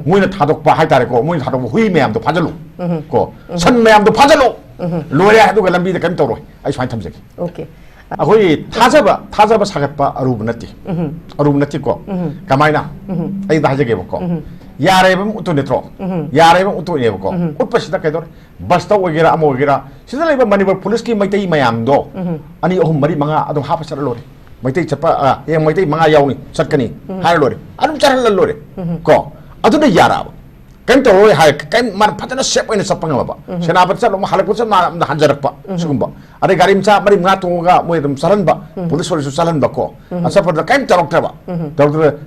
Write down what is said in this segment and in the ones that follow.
Moin थादोक high तारे को मोइन थादोक हुई मैम तो फाजलु को सन मैम तो फाजलु लोरे हादुग लंबी कम तौर आई स्वाइन थमजगे ओके अखोई थाजब सागतपा अरूब नत्ती को कमायना आई दाजगे को यारेबम उतु नेत्रो यारेबम उतु नेबको उत्पसिदा कैदोर बस तो वगैरह अमो वगैरह सिदा लेबा मणिपुर पुलिस की मैतई मयाम दो अनि अहुम मरी मंगा अदुम हाफ चल लोरे मैतई चपा ये मैतई मंगा याउनी चटकनी हाय लोरे अदुम चरल लोरे को अदुना याराब कम तो हाय कम मन फतना सेप ओइन सपंगबा सेनापति चलो हलपुच मा हंजरपा सुगुंबा अरे गाड़ी मचा मरी मंगा तुंगा मोय दम चलनबा पुलिस वाले चलनबा को असपद कम तरोक्तबा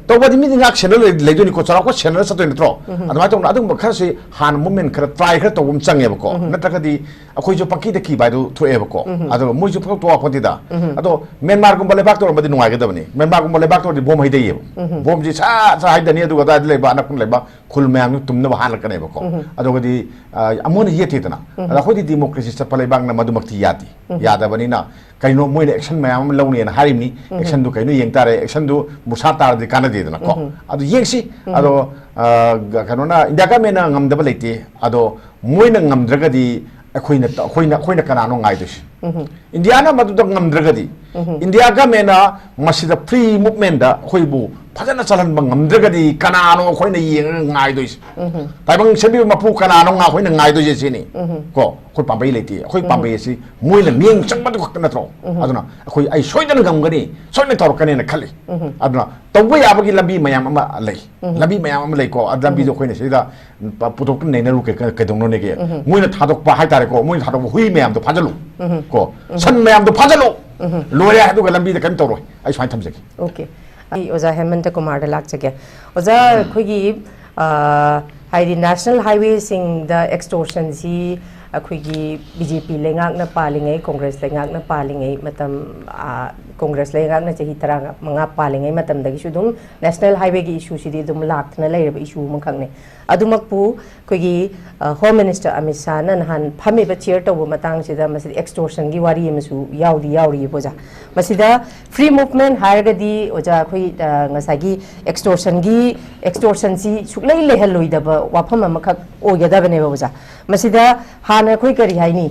तो बदि मी ngak channel leidoni ko chara ko channel satoi nitro admai to adum khar se han movement khar try khar to bum change ba ko natraka di akhoi jo pakki de ki bai do thoe ba ko ado moi jo phok to apoti da ado Myanmar gum bale bak to badi nuai ga dabani Myanmar gum bale bak to di bom hai dei bom ji sa hai dani adu ga da le ba anak le ba khul myam tum na han ka ne ba ko ado ga di amon ye thi dana ada khoi di democracy sa pale bang na madumakti yati yada bani na kaino moi action myam lawni na harimni action du kaino yeng tare action du musa tar di kana di dana ko ado yengsi ado kanona india ka mena ngam da balete ado moi na ngam draga di akhoi na kana no ngai dus india na madu da ngam draga di india ka mena masida free movement da khoi bu phajana chalan bang ngam draga di kana no khoi na yeng ngai dus tai bang sebi mapu kana no nga khoi na ngai dus je ni ko khoi pambai leti khoi pambai si moi na mieng changba du khak na tro aduna khoi ai soidan ngam gani soidan tor kane na khali aduna tawba ya bagi lambi mayam ama lei lambi mayam ama lei ko lambi do khoi na sida putok nei na ru ke dong no ne ge moi na thadok pa hai tare ko moi thadok hui mayam do phajalu ko san mayam do phajalu lore ha do lambi de kan toro ai swain thamjagi okay ai oza Hemanta Kumar da lak chage oza khoigi haidi national highway sing the extortion si अखोगी BJP लेंगाकना पालिंगै कांग्रेस लेंगाकना पालिंगै मतम कांग्रेस लेंगाकना चही तरह मंगा पालिंगै मतम दगी सुदुम नेशनल हाईवे की इशू सिदी दुम लाखना लेरब इशू मखंगने अदुमकपु खोगी होम मिनिस्टर अमित शाह न नहान फमेब चेयर तब मतंग सिदा मसि एक्सटोर्शन की वारी मसु याउरी बोजा मसिदा फ्री मूवमेंट हारगदी ओजा खोई ngसागी एक्सटोर्शन सी सुक्लै लेहलोइदब वाफम अमखक ओगदबने बोजा मसिदा हाना खोई करी हाइनी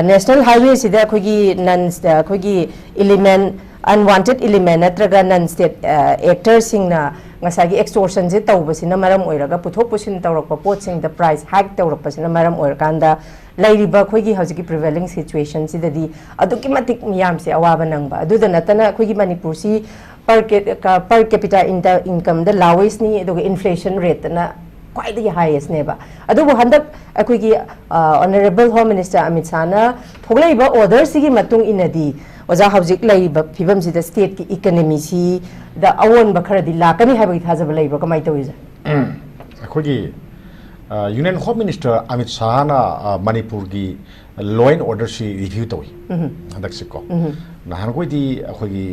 नेशनल हाईवे सिदा खोगी नन खोगी एलिमेंट अनवांटेड एलिमेंट नत्रगा नन स्टेट एक्टर सिंगना ngसागी एक्सटोर्शन जे तौबसिना मरम ओइरगा पुथोक पुसिन तौरकपा पोटसिंग द प्राइस हाइक तौरकपसिना मरम ओइरकांदा लाइरिबा खोगी हौजिकी प्रिवेलिंग सिचुएशन सिददी अदुकी मतिक मियाम से अवाबा नंगबा अदुदा नतना खोगी मणिपुर सी पर कैपिटा इनकम द लावेस्ट नि अदुगा इन्फ्लेशन रेट ना quite the highest never. Adu handak akoigi honorable home minister Amit Shah'S thoglaiba order sigi matung inadi oja hawjik laiba phibam sida state ki economy si da awon ba khara di lakani haiba thajaba laiba kamai tawija akoigi union home minister Amit Shah'S Manipur gi law and order si review tawi handak sikko na han koi di akoigi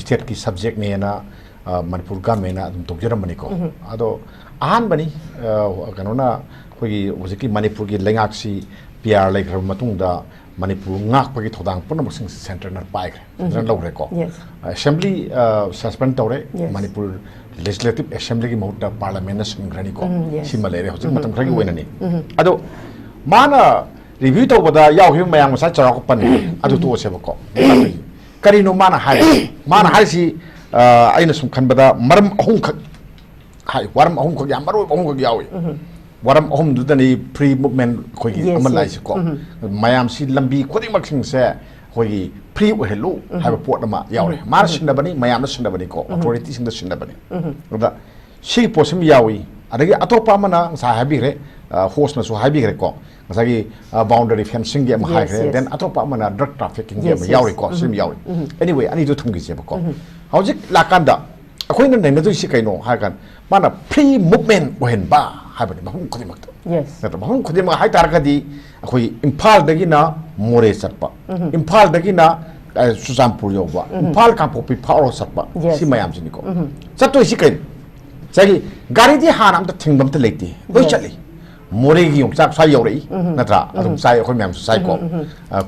state ki subject ne na Manipur government na dum tokjaramani ko ado ahan bani kanona khoi hojiki Manipur gi lengak si PR like matung da Manipur ngak pagi thodang purna masing center na pai ran lawre ko assembly suspend tawre Manipur legislative assembly gi mauta parliament na singrani ko simalere hojik matam khagi wena ni ado mana review tawbada yaw hi mayang sa chara ko pan adu to se ko karino mana hai si aina sum khanbada maram ahum khak hai waram ahum khak yam baro ahum khak yawi waram ahum dudani pre movement khoi amal lai ko mayam si lambi khodi maksing se khoi pre ohelu haiba pot ma yawi mar sindabani mayam na sindabani ko authority sing da sindabani da si posim yawi adagi atopa mana sa habi re host na so habi re ko ngasagi boundary fencing ge ma hai re then atopa mana drug trafficking ge ma yawi ko sim yawi anyway ani do thumgi se ko hojik lakanda akhoi na nei na du si kaino ha kan mana free movement ohen ba ha ba mahum khodi mak yes na mahum khodi ma hai tar ka di akhoi imphal dagi na more satpa imphal dagi na sujampur yo ba imphal ka popi pharo satpa si mayam jini ko satoi si kain chagi gari di han am ta thingbam ta leiti oi chali मोरेगी योंचाक साई यौरई नत्रा अदुम साई अखोय मैम साई को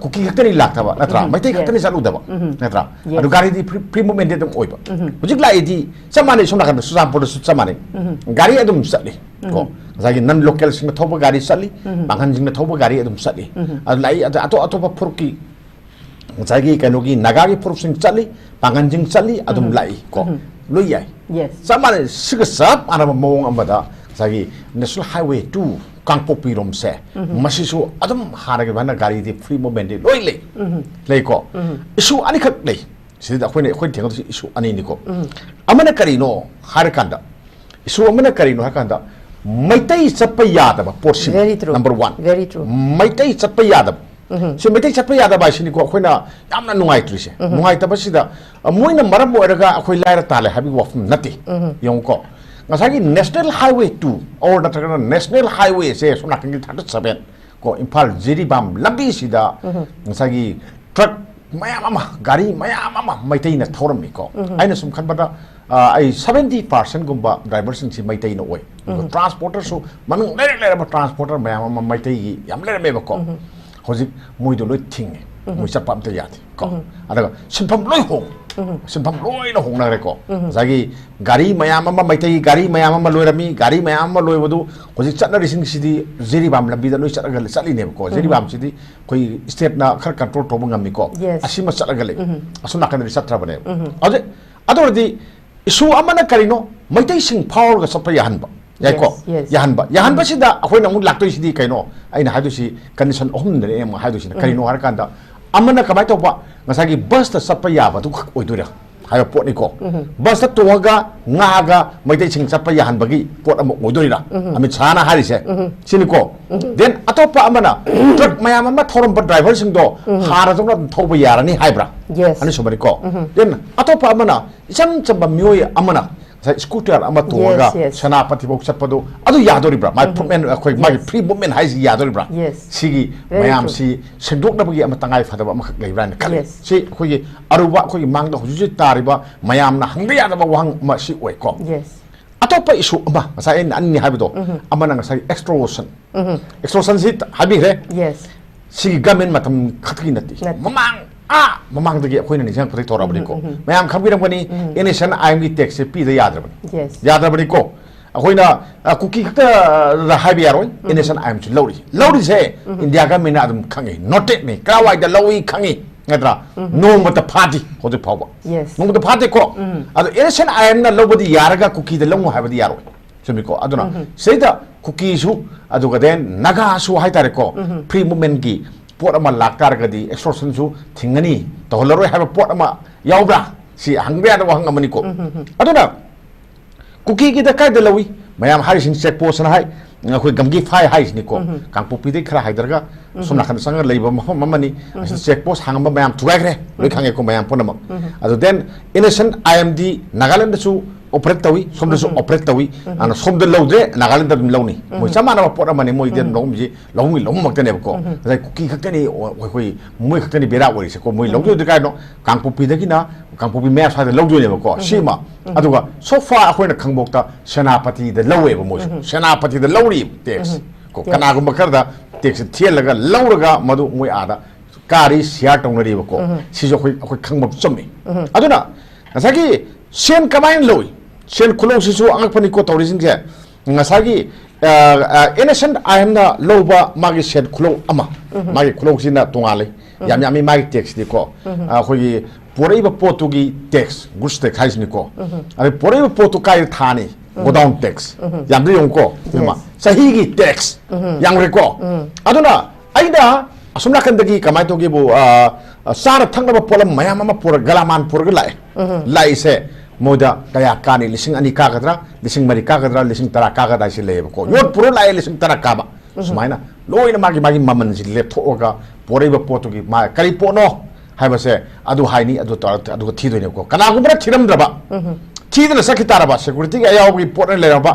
कुकी खक्तनी लाक्थबा नत्रा मैतै खक्तनी चालुदबा नत्रा अदु गाड़ी दी फ्री मूवमेंट दे ओइबा हुजिक लाइदी समाने सोना kan सुजामपुर सु समाने गाड़ी अदुम चली को जागी नन लोकल सिंग थोबा गाड़ी चली बांगन जिंग थोबा गाड़ी अदुम चली अदु लाई अतो अतोबा फुरकी जागी कनोगी नागागी फुरसिंग चली बांगन जिंग चली अदुम लाई को लोई याई समाने सिग सब आना मोंग अमदा जागी नेशनल हाईवे 2 कांगपोपी रोम से मसिसु अदम हारगे बना गाड़ी दी फ्री मूवमेंट दे लोई ले को इशू अनी खक ले सिदा अखोने अखोन थेंग इशू अनी निको अमने करिनो हार कांदा इशू अमने करिनो हार कांदा Meitei चप्प Yadav portion number 1 very true Meitei चप्प Yadav से मैतै चप्प यादब आइसिनिको अखोना यामना नुंगाइत्रिसे नुंगाइतबसिदा मोइना मरम ओरगा अखोय लायरा ताले हाबि वफम नति योंको ngasagi national highway 2 or natragana national highway se sona kangi 37 ko imphal jiribam lambi sida ngasagi truck mayama gari mayama maitai na thorami ko aina sum khanbada ai 70% gumba driver sing si maitai na oi transporter so manung lere transporter mayama maitai yam lere me ko hojik moi do loi thing moi chapam ta yati ko adaga sinpham loi hong sinpham loi na hong na re ko jagi gari mayam ma maitai gari mayam ma loi rami gari mayam ma loi bodu hojik chatna rising sidi jiribam lambi da loi chataga chali ne ko jiribam sidi koi state na khar control to ngam mi ko asima chataga le asuna kan ri chatra bane ade adordi isu amana karino maitai sing power ga sapa yahanba yaiko yahanba sida akhoi na mun laktoi sidi kaino aina haidu si condition ohum ne em haidu si karino har kanda amana kamai to ba ngasagi bus ta sapa yaba tu khak oidura hayo pot ni ko bus ta toga ngaga maitai sing sapa yahanbagi pot amok oidurira Amit Shah'S na hari se sini ko then atopa amana truck mayam ama thorom ba driver sing do hara jongna thoba yarani haibra ani sobari ko then atopa amana isam chamba myoi amana scooter ama toga sanapati bok chapado adu yadoribra my movement my free movement has yadoribra sigi mayam si sendok na bagi ama tangai fadaba ama khak leibran kali si khoi aruba khoi mangda huju tariba mayam na hangda yadaba wang ma si oi ko atopa isu ama sai anni habido ama na sai extortion si habi re sigi gamen matam khatki nati mamang dagi akhoi na nisang pati tora bani ko mayam khambiram gani innocent IMG tax se pi da yadra bani ko akhoi na cookie khata da habi yaroi innocent IMG lori se India ga mena adum khangi note ni krawai da loi khangi ngadra no mata party hoje phawa no mata party ko adu innocent IM na lobodi yaraga cookie da longo habadi yaroi sumi ko aduna seida cookie su adu ga den naga su haitare ko free movement gi pot ama lakar gadi extortion su thingani to holoroi have pot ama yaubra si hangbe da wang amani ko aduna cookie gi da kai da lawi mayam hari sing check post na hai khoi gamgi phai hai ni ko kangpu pi de khra haidarga sumna khan sang leiba mamani check post hangamba mayam thugai gre loi khange ko mayam ponama adu then innocent IMD Nagaland su operate tawi somde su operate tawi ana somde lawde Nagaland dum lawni moi samana pot amani moi den lawmi lawmi mak tane ko dai cookie khaktani khoi moi khaktani bera wori se ko moi lawjo de kai no kangpu pi de kina kangpu pi map sa de lawjo ne ko sima aduga so far akhoi na khangbok ta senapati de lawe ba moi senapati de lawri tax ko kana gum karda tax thielaga lawraga madu moi ada kari share tongnari ba ko si jo khoi khangba chommi aduna asagi sen kamain loi sen khulong sisu angakpani ko tourism je ngasagi innocent I am na loba magi sen khulong ama magi khulong sina tongale yami magi tax di ko khoi poraiba potugi tax goods tax hais ni ko ari poraiba potu kai thani godown tax yamri yong ko ma sahi gi tax yang re ko aduna aida asumna kandagi kamai to gi bu sar thangna polam mayam ama pur galaman pur lai se moda kaya kani lising ani kagadra lising mari kagadra lising tara kagada si lebe ko yot puro lai lising tara kaba sumaina loina magi maman si lep thoga poreba potugi ma kali pono haiba se adu haini adu tar adu thido ne ko kana gumra thiram draba thidna sakitara ba security ga yaw gi potne le ba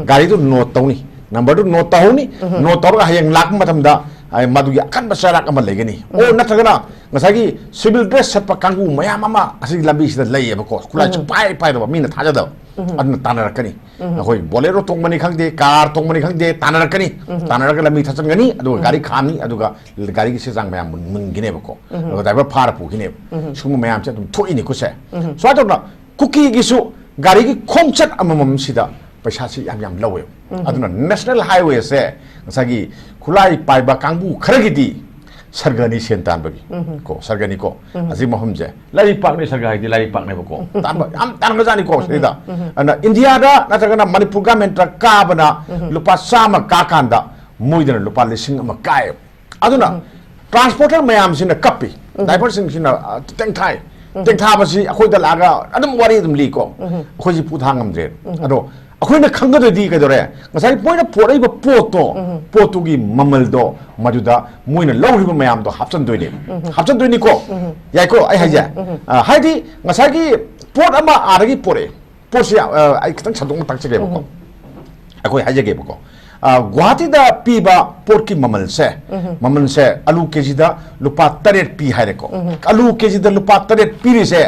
gari du note tawni number du note tawni note tor ga hayang lak matamda ai madugi akan basarak ama legani o natragana ngasagi civil dress satpa kangu mayam ama asig lambi sida lay ba ko kulai chu pai do mina thaja da adna tanarkani hoi bolero tongmani khangde car tongmani khangde tanarkani tanaraka lami thachangani adu gari khami aduga gari gi sejang mayam mungine bako driver phar pu gine sum mayam che dum thoi ni ko se so adona cookie gi su gari gi khongchat amamam sida paisa si yam lawe aduna national highway se sagi khulai paiba kangbu kharagi di sargani sentan bagi ko sargani ko azi mahum je lari pak ni sargai di lari pak ne bako tan ngajani ko sida ana india da natagana manipur government ka bana lupa sama ka kanda moidana lupa lising ama kai aduna transporter mayam sina kapi driver sing sina tengthai basi akhoi da laga adum wari dum li ko akhoi ji puthang amje ado akhoi na khangga di ka dore ngasai poina porai ba poto gi mamal do maduda moina lawri mayam do hapchan doini ko yai ko ai haja haidi ngasai gi pot ama aragi pore posia ai kitang chadong tak chege ko akhoi haja ge ko Guwahati da piba port ki mamal se alu kg da lupa 8 pi hai ko alu kg da lupa 8 pi se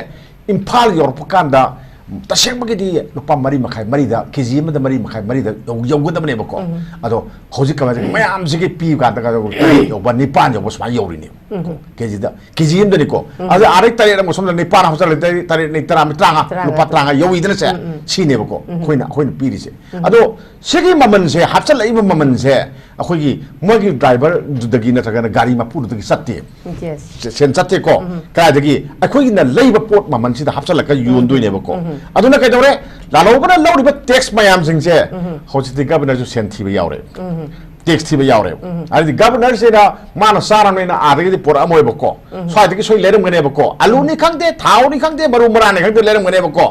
imphal yor pakanda tasek bagi di lupa mari makai da kg ma da mari makai da yogu da ne ko ado hoji ka mayam sigi pi ka da yo ba nipan yo sma yori ni kg da ni ko ado arai tare da mosam da nipan ha sala tare ni tara mi tranga lupa tranga yo idana se si ne ko khoina pi ri se ado sigi maman se hapsal lai maman se akhoi gi mogi driver dagi na thagana gari ma pur dagi satte yes sen satte ko ka dagi akhoi gi na leiba pot maman si da hapsal ka yun doi ne ko aduna kai dore la lo bana lo ri tax mayam sing se hoji ti governor ju sen thi ba yaure tax thi ba yaure ari governor se da mana sara ne na adagi por amoi ba ko sai dagi soi leram gane ba ko alu ni khangde thau ni khangde baru mara ne khangde leram gane ba ko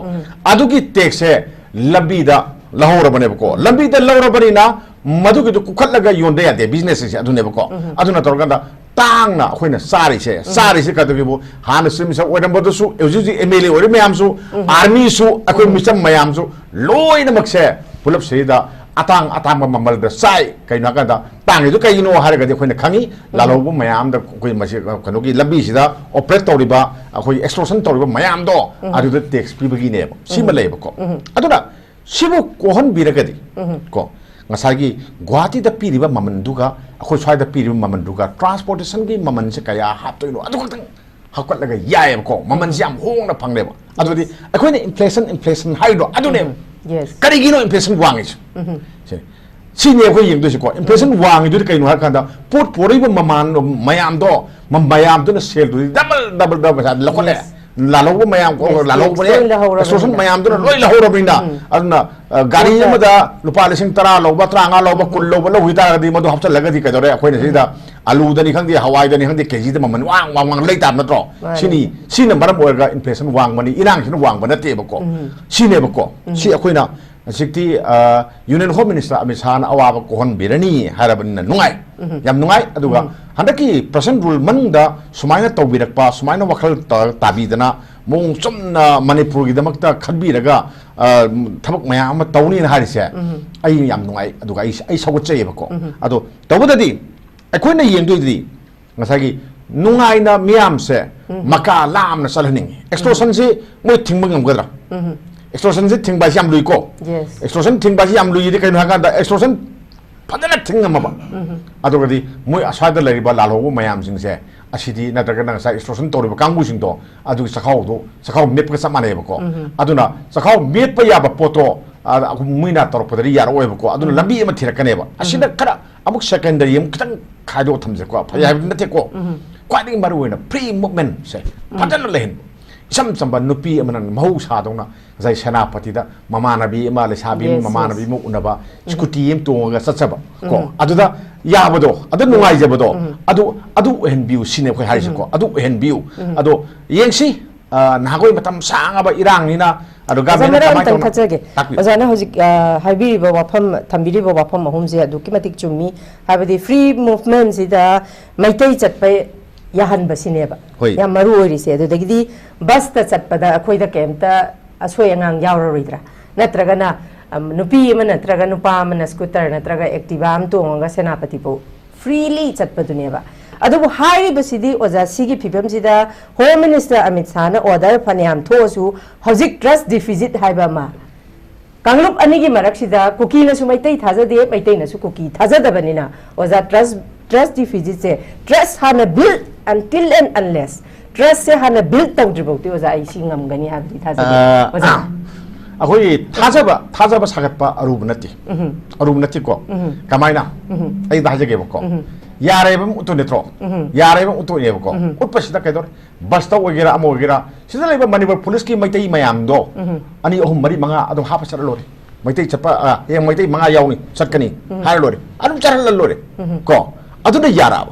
adugi tax se lambi da lahora bane ba ko lambi da lahora bani na madu ki kukhat laga yonde ya de business se adune ba ko aduna tor ganda tang na khoina sari se ka de bo han sim sa odam bodu su ejuji mla ori mayam su army su akoi misam mayam su loina makse pulap se da atang mamal da sai kai na ka da tang ju kai no har ga de khoina khangi lalo bo mayam da koi masi kano ki lambi si da operate tori ba akoi extortion tori ba mayam do adu da tax pi bagi ne si ma le ba ko aduna sibu kohon biragadi ko ngasagi Guwahati da piriba maman duga akhoi swai da piriba maman duga transportation gi maman se kaya haptoi no adu khang hakot laga yae ko maman siam hong na phangle ba adu di akhoi ne inflation high do adu ne yes kari gi no inflation wangi si ne ko yeng do ko inflation wangi do kai no har kanda pot poriba maman mayam do mayam do na sale do double sa lakole lalo mayam ko lalo ne extortion mayam do loi lahora brinda adna gari ma da lupa lising tara lo ba tranga lo ba kul lo ba lo hita di ma do hapcha laga di ka dore akhoi ne sida alu da ni khangdi hawai da ni khangdi kg da maman wang lei tam na tro sini maram orga inflation wang mani irang sin wang ba na te ba ko sine ba ko si akhoi na sikti union home minister Amit Shah'S awa ba ko hon birani haraban na nungai yam nungai aduga handaki present rule man da sumaina tawbirak pa sumaina wakhal tabi dana mong chomna manipur gi damakta khanbi raga thabak mayam ma tawni na harise ai yam nungai aduga ai sagot chei ba ko ado tawbadadi akhoi na yeng doi di ngasagi nungai na miam se maka lam na salhaning extortion si moi thingmang ngam gadra extortion se thingba yam lui ko extortion thingba yam lui di kai na ga da extortion padana thingama ba ado gadi moi asada lari ba lalo mayam sing se asidi na daga na sa extortion tori ba kangbu sing do adu sakhau mep ka samane ba ko aduna sakhau mep pa ya ba poto aku muina tor podari yar oi ba ko aduna lambi ma thirakane ba asida kara amuk secondary am kitang khaido thamje ko fa ya na te ko kwadi maru na pre movement se padana lehen samba nupi amanan mahu sa dongna zai senapati da mamanabi ma le sabi mamanabi mu unaba scooty em tonga satsaba ko aduda yabado adu nungai jabado adu hen view sine ko harise ko adu hen view ado yengsi nagoi matam sanga ba irang ni na adu government tamai tam khachage ojana hojik haibi ba wafam thambiri ba wafam mahum je adu kimatik chumi habadi free movement sida maitai chatpai yahan basineba ya maru ori se adu dagidi bus ta chatpada akhoi da kemta asoi angang yauraroidra natragana nupi ma natraga nupa ma scooter natraga activa am tonga senapati po freely chatpaduneba adu hairi basidi oja sigi phibam sida home minister Amit Shah'S na order phaniam thosu hojik trust deficit haiba ma Kanglup ani gi maraksida cookie na sumaitai thaja de maitai na su cookie thaja da banina oza trust deficit se trust hana build until and unless trust se hana build tawdribau te oza ai singam gani habdi thaja de oza akoi thajaba sagatpa arubnati ko kamaina ai da hajage ko yare bam utu netro yare bam utu ne ko utpasida kaidor basta wagera amo wagera sida leba Manipur police ki maitai mayam do ani ohum mari manga adum hapa sar lori maitai chapa yang maitai manga yauni satkani har lori adum charal lori ko adu ne yara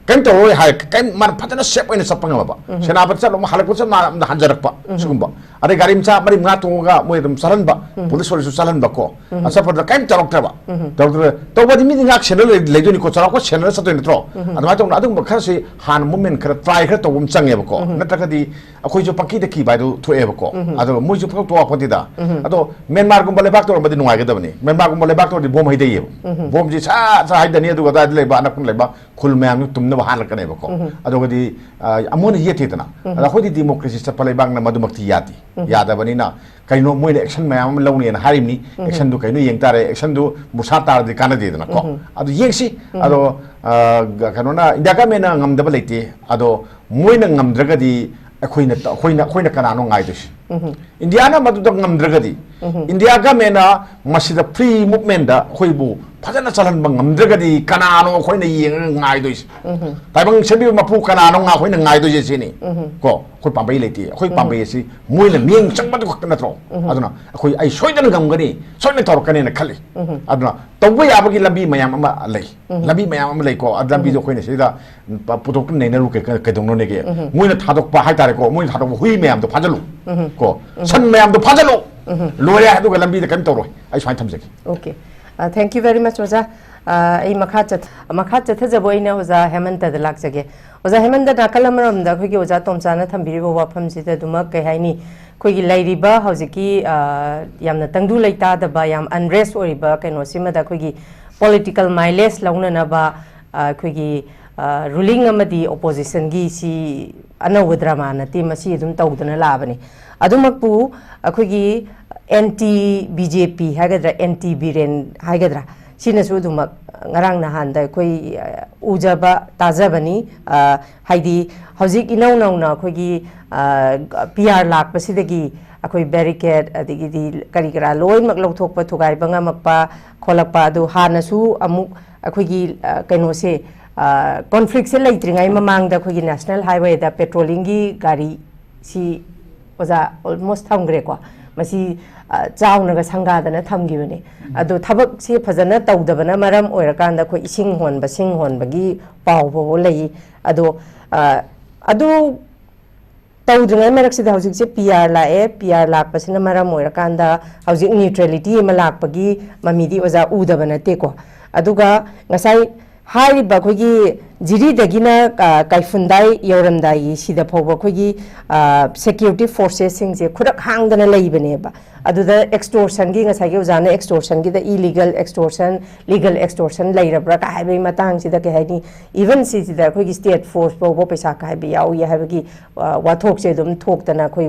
kan to hai kan man patana sep ina sapanga ba senapat sa lo halak sa na hanjarak pa sugumba are garim sa mari nga tunga mo edum salan ba police wala salan ba ko asa pada kan doctor ba doctor to badi mi ngak channel le joni ko chara ko channel sa to intro adma to adum ba khasi han moment khara try khara to bum change ba ko natraka di akoi jo pakki de ki ba do to e ba ko ado mo jo to apodi da ado Myanmar gum bale bak to badi nuai ga dabani Myanmar gum bale bak to di bom haide ye bom ji sa hai da ni du ga da le ba anakun le ba khul mayam tum na hal kan e ba ko ado ga di amon ye titana ada khodi democracy sa pale bang na madumakti yati yada bani na kaino moi action mayam lawni na harimni action du kaino yeng tare action du musa tar de kana de na ko ado yengsi ado kano na india ka mena ngam da balete ado moi na ngam draga di khoina kana no ngai dus india na madu da ngam draga di india ka mena masida free movement da khoibu phajana chalan bang ngam draga di kana no khoina yeng ngai dus tai bang sebi mapu kana no nga khoina ngai dus sini ko khoi pambai lete khoi pambai si moi la mieng changma ko kana tro aduna khoi ai soidan gam gani soidan tor kane na khali aduna tawba ya bagi lambi mayam ama lei lambi mayam ama lei ko adlambi jo khoina sida putok ne na ru ke dong no ne ke moi na thadok pa hai tare ko moi thadok hui mayam to phajalu ko san mayam to phajalu lore ha du lambi de kan toro ai swai thamjaki okay thank you very much oza ai makha chat thajabo ina oza Hemanta da lakjage oza Hemanta da kalamaram da khogi oza tomchana thambiri bo wafam sida duma kai haini khogi lairiba hojiki yamna tangdu leita da ba yam unrest oriba kaino sima da khogi political mileage launa na ba khogi ruling amadi opposition gi si anaw drama na ti masi dum tawdana labani adumakpu khogi anti BJP hagadra anti Biren hagadra sinasu dumak ngarang nahan da koi ujaba tajabani haidi hojik inau nau na khogi PR lak pasidagi akoi barricade adigi di kari kara loi mak lauthok pa thugai banga makpa kholakpa adu hanasu amuk akhogi kaino se conflict se laitringai mamang da khogi national highway da patrolling gi gari si oza almost thangre ko masi chauna sanga dana thamgibani adu thabak si phajana tawdabana maram oirakanda khoi ising honbagi paw bo lei adu tawdunga meraksida hojik se PR la pasina maram oirakanda hojik neutrality ma lakpagi mamidi oza udabana te ko aduga ngasai hai ba khogi jiri dagina kaifundai yoramdai sida phoba khogi security forces sing je khurak hangdana leibane ba aduda extortion gi ngasai ge ujana extortion gi da illegal extortion legal extortion leirabra ka haibai matang sida ke haini even si sida khogi state force bo paisa ka haibai yaw ya haibagi wathok se dum thoktana khoi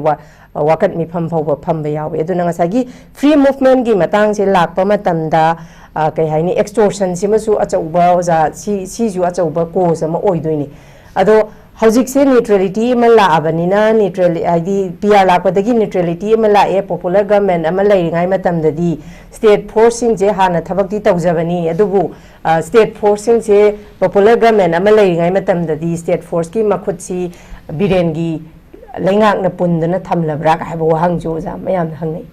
wakat mi pham ba yaw aduna ngasai gi free movement gi matang se lakpa matamda kai haini extortion simasu achauba oza si ju achauba ko sama oidoini ado hojik se neutrality mala abanina neutrality id PR la ko dagi neutrality mala e popular government ama leiringai matamdadi state forcing je hana thabakti tawjabani adubu state forcing je popular government ama leiringai matamdadi state force ki makhut si birengi lengak na pundana thamlabra ka habo hangjo za mayam hangai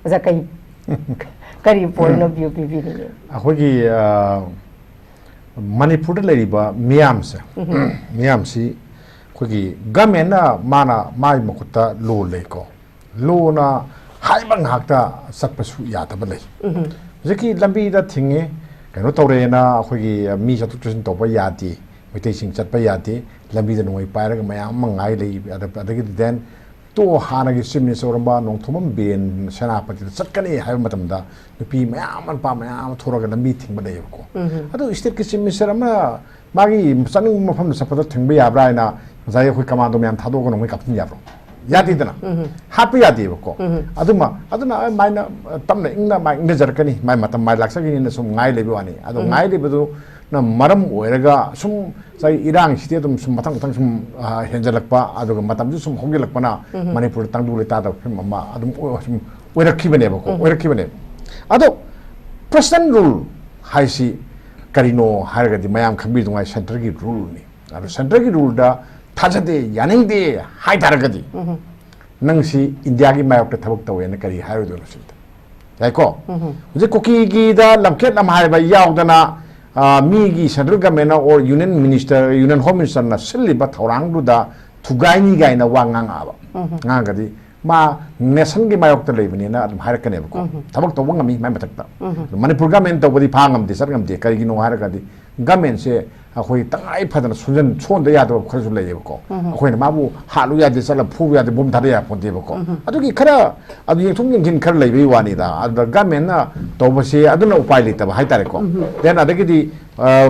oza kai kari point of view bibini akhogi Manipur da leriba miyam si khogi government na mana mai makuta lo leko lo na haibang hakta satpasu ya ta balai zaki lambi da thinge kaino tawre na khogi mi chatu tusin to ba yati mitai sing chat ba yati lambi da noi paira ga mayam mangai lei adagi den to hana gi simni soramba nong thumam ben senapati chatkani hai matamda nupi mayam pa mayam thoraga lambi thingba dei ko adu state ki simni serama magi saning mafam sapada thingba yabra na zai khoi commando myam thado ko nong kaptin yabro यादीदना हापी यादीबको अदुमा अदुना माइना तमना इंगना माइ नजरकनी माइ मतम माइ लाक्सगिनी न सुम ngai लेबे वानी अदु ngai लेबेदु न मरम ओइरगा सुम साइ इरांग सिते दुम सुम मतंग मतंग सुम हेंजलकपा अदुगा मतमजु सुम होगेलकपना मणिपुर तंगदु लेता द फिम अमा अदुम सुम ओइरखिबनेबको ओइरखिबने अदो पर्सन रूल हाइसी करिनो हारगदि मयाम खंबि दुंगाइ सेंटर की रूल नि अदु सेंटर की रूल दा थाजदे यानिंगदे हाइ तारगदि नंगसी इंडिया की मायोक थबक तवेन करी हायदो लसित याइको जे कुकी की दा लमखेत लम हाइबा यावदना मी की सेंट्रल गवर्नमेंट और union minister union home minister ना सिलिबा थौरांग दुदा थुगाइनी गाइना वांगांगाबा nganggadi ma nation gi mayok ta leibani na adum harakane ko thabak to wangami mai matakta manipur government to bodi phangam di sargam di kari gi no harakadi government se akhoi tangai phadana sunjan chon da yado kharasu lei ko akhoi na mabu halu ya de sala phu ya de bom thada ya ponde ko adugi khara adu yeng thung yeng khar leibai wani da adu government na to bose aduna upai lei ta hai tare ko then adagi di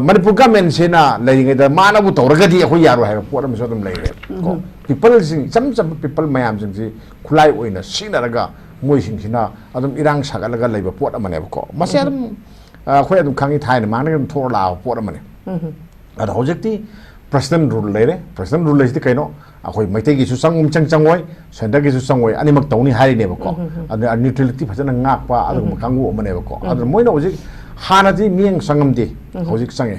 manipur government se na lei ngai da mana bu tawragadi akhoi yaro hai po ram so dum lei ko people sing some people mayam sing si khulai oina sinaraga moi sing sina adum irang sagalaga leiba pot amane ko mase adum khoi adum khangi thaina mana dum thor la pot amane ada hojekti president rule leire president rule leiste kaino akhoi maite gi su sangum changoi center gi su sangoi animak tawni hai ne ko ada neutrality phajana ngak pa adum kangu amane ko adu moina hojik hana di mieng sangam di hojik sange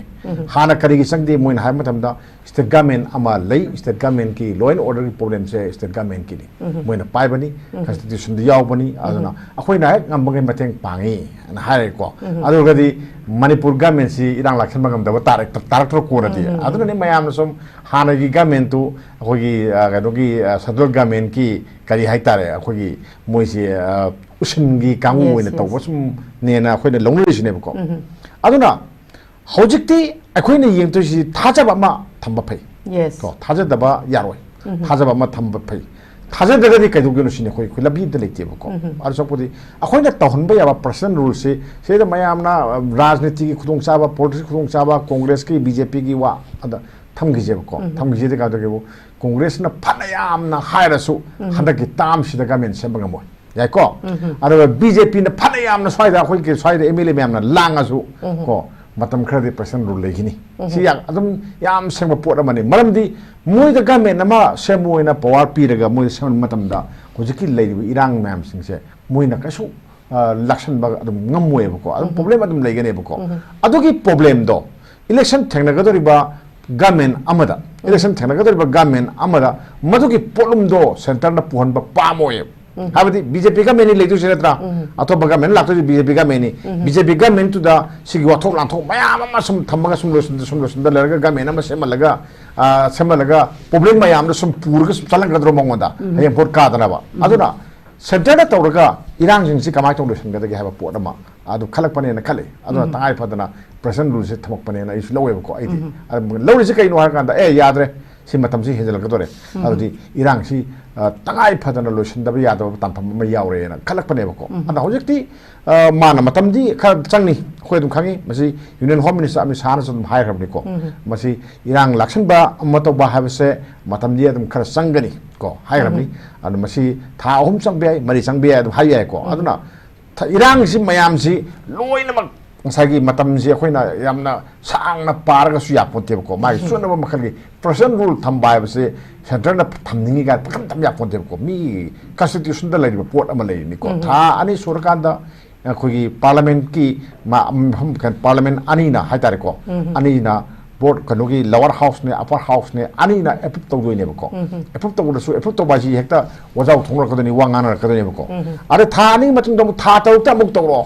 hana kari gi sang di moina hai matam da state government ama lei state government ki law and order problem se state government ki moina pai bani constitution di yaw bani aduna akhoi na ngam bangai mateng pangi na hai ko adu gadi manipur government si irang lakhan bangam da tarak ko na di aduna ni mayam som hana gi government tu akhoi gi gado gi central government ki kari hai tare akhoi gi moi si usingi kangu ina to wasum ne na akhoi na longley sine ko aduna hojikti akhoi na yeng to si thajaba ma thamba phai yes to thajadaba yaroi thajaba ma thamba phai thajadagadi kaidugeno sine khoi labi de leite ko ar sopodi akhoi na tahunba yaba personal rule se da mayam na rajniti ki khudong chaba politics khudong chaba congress ki bjp ki wa ada thamgi je ko thamgi je ka da ke congress na phanayam na hairasu handa ki tam sida gamen sembanga mo yai ko ara bjp na phanayam na swaida khoi ke swaida mla mem na langasu ko matam khadi person rule legini si yang adum yam sengba pot amani maramdi moi da gamen nama semoi na power pi daga moi sem matam da hojiki leibi irang mem singse moi na kasu lakshan ba adum ngamwe ko adum problem adum leigane ko adugi problem do election thengna ga dori ba gamen amada election thengna ga dori ba gamen amada madugi problem do center na puhan ba pamoye habati BJP government ni leitu senatra atho baga men lakto BJP government ni BJP government tu da sigi wathok lanthok mayam ma sum thamaga sum losun da lerga government ama semalaga problem mayam da sum purga sum chalang gadro mongoda hayam por ka dana ba aduna center da tawraga irang jing si kamai tong losun ga da ha ba pot ama adu khalak pane na khale aduna tangai phadana president rule se thamak pane na isu lowe ko aidi lowe se kai no har kan da yadre si matam si hejal gadore adu irang si tangai phadana losun da ya da tam pham ma yaure na khalak pane ko ada hojekti mana matam di kha changni khoi dum khangi masi union home minister Amit Shah'S dum hai rabni ko masi irang laksan ba amato ba habse matam di dum khar sangani ko hai rabni adu masi tha ahum sang be mari sang be dum hai ya ko aduna irang si mayam si loina mak ngasagi matam si akhoi na yamna sangna parga su ya ponte ko mai suna ba makhali person rule thambai base center na thamningi ga pakam tham ya ponte ko mi constitution da lai pot ama lai ni ko tha ani surkan da akhoi parliament ki kan parliament ani na hai tare ko ani na board kanogi lower house ne upper house ne ani na approve to doi ne ko approve to su approve to ba ji hekta wajau thongra ko ni wangana ka ne ko are tha ani matung da tha to ta muk to ro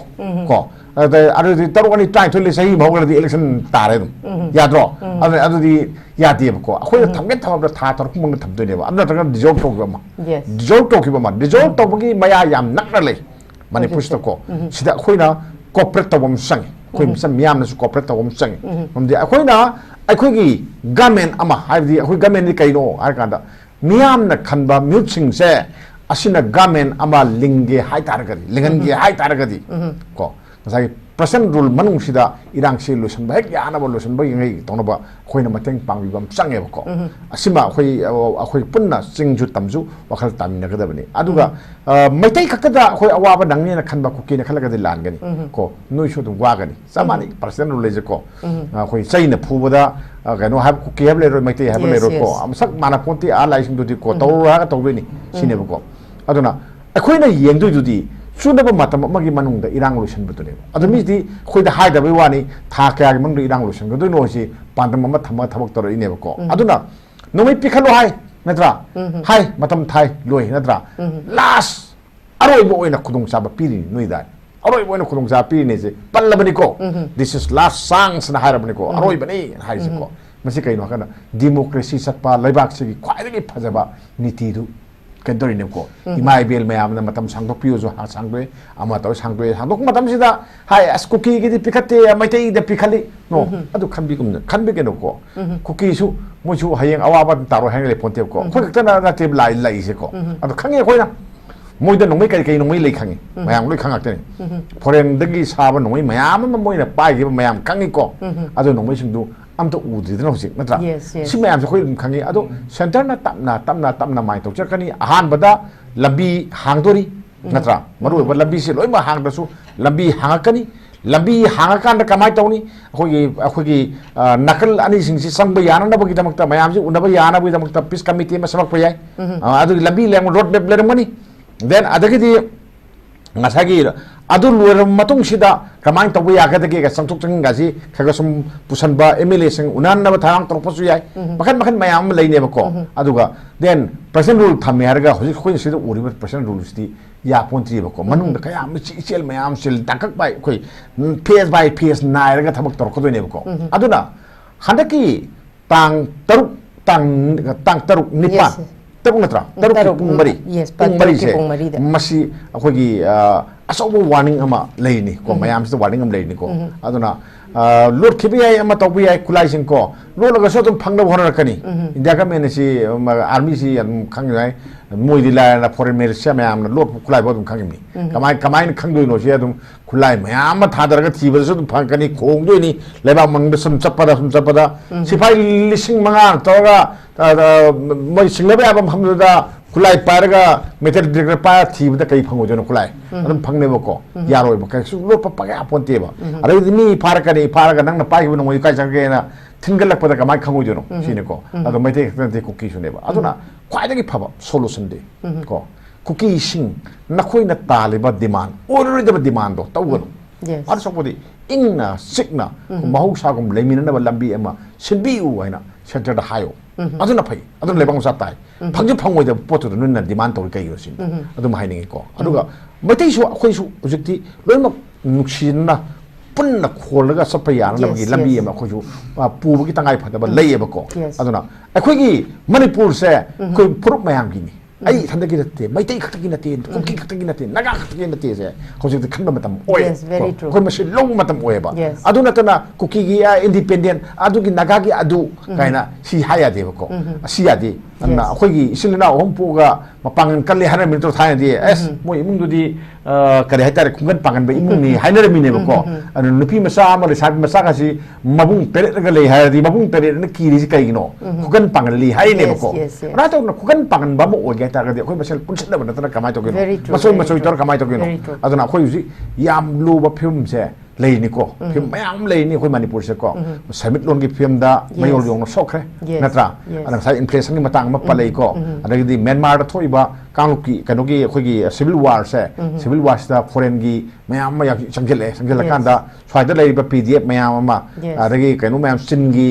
ko ada di taru ani try to le sahi bhawgal di election tare dum yadro ada di yadi ko akhoi thamgen thamab da tha tar kumang tham doi ne ba adna ta dissolve to ba ma dissolve to ki ba ma dissolve to gi maya yam nakna le mani push to ko sida akhoi na corporate to bom sang akhoi sam yam na su corporate to bom sang mom di akhoi na akhoi gi government ama hai di akhoi government ni kai no har kan da miyam na khanba mute sing se asina government ama linge hai tar gadi lingan gi hai tar gadi ko sai present rule manung sida irang se lusan ba hek yana ba lusan ba ngai tong ba khoina mateng pangbi bam change ba ko asima khoi punna singju tamju wakhal tamina ga dabani aduga maitai khakta da khoi awa ba nangni na khanba kuki na khalaga de lan gani ko noi shu dum wa gani samani present rule je ko khoi chaina phuboda gano hab kuki hab le ro maitai hab le ro ko amsak mana ponti a lai sing du di ko tawra ga tawbe ni sine ba ko aduna khoina yengdu du di सुनब मतम अमगी मनुंग the इरांग Lucerne बतने अदु मिदि खोइदा हाइदा बे वानी था क्या के मंग इरांग Lucerne गदु no सी पांदम म थम थबक तर इने बको अदुना नोमै पिखलो हाय नत्रा हाय मतम थाय लोय नत्रा लास्ट अरोय बो ओइना खुदुंग चाबा पिरि नोइदा अरोय बो ओइना खुदुंग चाबा पिरि ने जे पल्लबनि को दिस इज लास्ट सांग्स ना हायरबनि को अरोय बनि हाय से को मसे कइनो kana democracy satpa laibak se khwaidagi phajaba niti du country ने को इमाई बेल में आमने मतम सांगो पियो जो हाँ सांगो आमा तो सांगो मतम सिदा हाय अस कुकी की दी पिकते मैते दी पिखली नो अदु खनबी के नो को कुकी सु मुसु हयें अवाबा तारो हैंग ले पोंते को खोय कतना ना टेब लाई से को अदु खंगे खोयना मोइदा नोमै कई नोमै ले खंगे मयाम लोय खंगाते फॉरेन दगी साबा नोमै मयाम मोइना पाइगे मयाम खंगे को अदु नोमै सिंदु amto udridna hosik natra si mayam se khoi khangi ado center na tamna mai to chakani ahan bada lambi hangdori natra maru ba lambi se loi ma hang da su lambi hangakani lambi hangakan da kamai tawni khoi nakal ani sing si sangba yana na bagi damakta mayam si unaba yana bagi damakta peace committee ma sabak payai ado lambi leng road map le mani then adagi di ngasagi adu luar matung sida kamai tabu ya kata ke sangtuk teng gasi kaga sum pusanba MLA sing unan na bathang tor pasu yai makan mayam lai ne bako aduga then present rule thamme harga hoji khoi sida uri present rule sti ya pontri bako manung da kaya mi chel mayam sil takak bai khoi PS by PS nai raga thabak tor ko ne bako aduna handaki tang taruk nipa taruk natra taruk pung mari se masi akhoi asawbo warning ama leini ko mayam se warning am leini ko aduna lord khibi ai ama tobi ai kulai sing ko lo ga so tum phangna bhora rakani india ka men si army si khang ngai moi di la na foreign minister mayam na lord kulai bo tum khangmi kamai khangdoi no si adum kulai mayam ma thadar ga thiba so tum phangkani khong doi ni leba mang da sum chapada sipai lising manga to ga moi single ba bam hamda kulai paraga meter director pa thiba da kai phango jono kulai adum phangne bako yaroi ba kai su lo pa ga aponte ba are mi paraga nang na pai bo no kai chang ge na thingalak pada kamai khango jono sine ko adu mai te cookie su ne ba aduna khwai dagi phaba solution de ko cookie sing na khoi na taliba demand order de demand do tawgo yes ar sopodi ingna sikna mahau sa gum lemina na lambi ama sinbi u haina center da hayo aduna phai aduna lebang sa tai phangju phangoi da potu nun na demand tor kai yo sin adum haini ko aduga matai su khoi su ojikti loimak nuksin na punna kholaga sapaya na bagi lambi ama khoi su pu bagi tangai phada ba lei ba ko aduna akhoi gi manipur se khoi purup mayam gi ni ai thanda gi nate mai tai khakta gi nate kuki khakta gi nate naga khakta gi nate se khoi de khanba matam oi khoi ma se long matam oi ba aduna tana kuki gi independent adu gi naga gi adu kaina si haya de ko si ya de anna khoi gi isilna hom pu ga mapang kan le hanar min to thai di es moi imung du di kare haitare khungan pangan ba imung ni hainar mi ne ba ko anu nupi masa ma le sa masa ka si mabung pere ga le hai di mabung pere na kiri si kai no khungan pangan li hai ne ba ko ra to khungan pangan ba mo ga ta ga di khoi masal punchna ba na kamai to ge masoi tor kamai to ge no aduna khoi usi yam lu ba phim se lei ni ko phim mayam lei ni khoi manipur se ko summit lon gi phim da mayol yong no sokre natra ana sai inflation ni matang ma palei ko adagi di Myanmar da thoi ba kangluki kanogi khoi gi civil war se civil war da foreign gi mayam ma yak sangjel kan da swai da lei ba PDF mayam ma adagi kanu mayam sin gi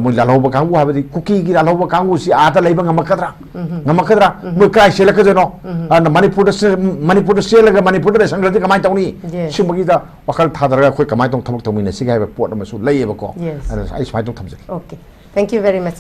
mui la lo ba kangbu ha ba di cookie gi la lo ba kangbu si ata lei ba ngamakadra mui kai sela ka jono ana manipur da sela ga manipur da sangjel di kamai tawni simagi da wakal thadara khoi kamai tong thamok tawmi na sigai ba pot ma su lei ba ko ana ai swai tong thamje okay thank you very much